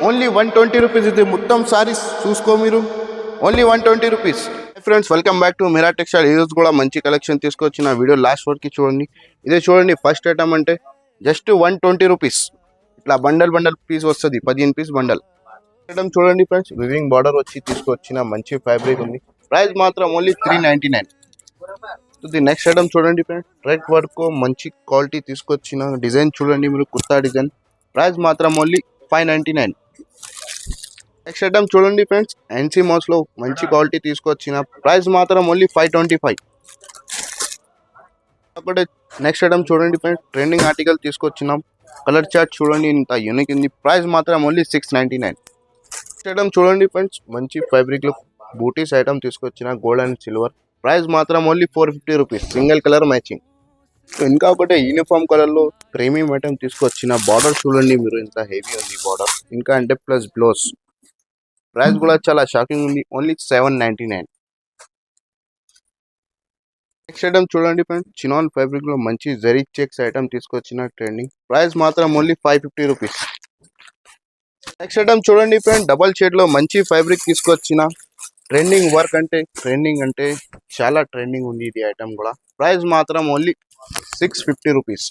Only 120 rupees. ఇది మొత్తం సారీస్ చూసుకో మీరు, only 120 rupees. Friends welcome back to Meera textile. ఈరోజు కూడా మంచి కలెక్షన్ తీసుకొచ్చిన వీడియో లాస్ట్ వరకు చూడండి. ఇదే చూడండి, ఫస్ట్ ఐటమ్ అంటే జస్ట్ 120 రూపీస్. ఇట్లా బండల్ పీస్ వస్తుంది, 15 పీస్ బండల్. ఐటమ్ చూడండి ఫ్రెండ్స్, వివింగ్ బార్డర్ వచ్చి తీసుకొచ్చిన మంచి ఫ్యాబ్రిక్ ఉంది. ప్రైస్ మాత్రం ఓన్లీ 399. ఇది నెక్స్ట్ ఐటమ్ చూడండి ఫ్రెండ్స్, రెడ్ వర్క్ మంచి క్వాలిటీ తీసుకొచ్చిన డిజైన్ చూడండి మీరు, కుర్తా డిజైన్. ప్రైస్ మాత్రం ఓన్లీ 599. నెక్స్ట్ ఐటమ్ చూడండి ఫ్రెండ్స్, ఎన్సీ మోస్ లో మంచి క్వాలిటీ తీసుకొచ్చిన ప్రైస్ మాత్రం ఓన్లీ 525. ఒకటి నెక్స్ట్ ఐటమ్ చూడండి ఫ్రెండ్స్, ట్రెండింగ్ ఆర్టికల్ తీసుకొచ్చినాం. కలర్ చార్ట్ చూడండి, ఇంత యూనిక్ ఉంది. ప్రైస్ మాత్రం ఓన్లీ 699. నెక్స్ట్ ఐటమ్ చూడండి ఫ్రెండ్స్, మంచి ఫ్యాబ్రిక్ లో బూటీస్ ఐటమ్ తీసుకొచ్చిన గోల్డ్ అండ్ సిల్వర్. ప్రైస్ మాత్రం only 450 rupees, single colour matching. ఇంకా ఒకటి యూనిఫామ్ కలర్ లో ప్రీమియం ఐటమ్ తీసుకొచ్చిన. బార్డర్ చూడండి మీరు, ఇంత హెవీ ఉంది బార్డర్. ఇంకా అంటే ప్లస్ బ్లౌజ్. ప్రైస్ కూడా చాలా షాకింగ్ ఉంది, ఓన్లీ 799. నెక్స్ట్ ఐటమ్ చూడండి ఫ్రెండ్స్, చినాన్ ఫ్యాబ్రిక్ లో మంచి జరీ చెక్స్ ఐటమ్ తీసుకొచ్చిన ట్రెండింగ్. ప్రైస్ మాత్రం ఓన్లీ 550 రూపీస్. నెక్స్ట్ ఐటమ్ చూడండి ఫ్రెండ్స్, డబల్ షేడ్ లో మంచి ఫ్యాబ్రిక్ తీసుకొచ్చిన ట్రెండింగ్ వర్క్. అంటే చాలా ట్రెండింగ్ ఉంది ఇది ఐటమ్ కూడా. ప్రైస్ మాత్రం ఓన్లీ 650 రూపీస్.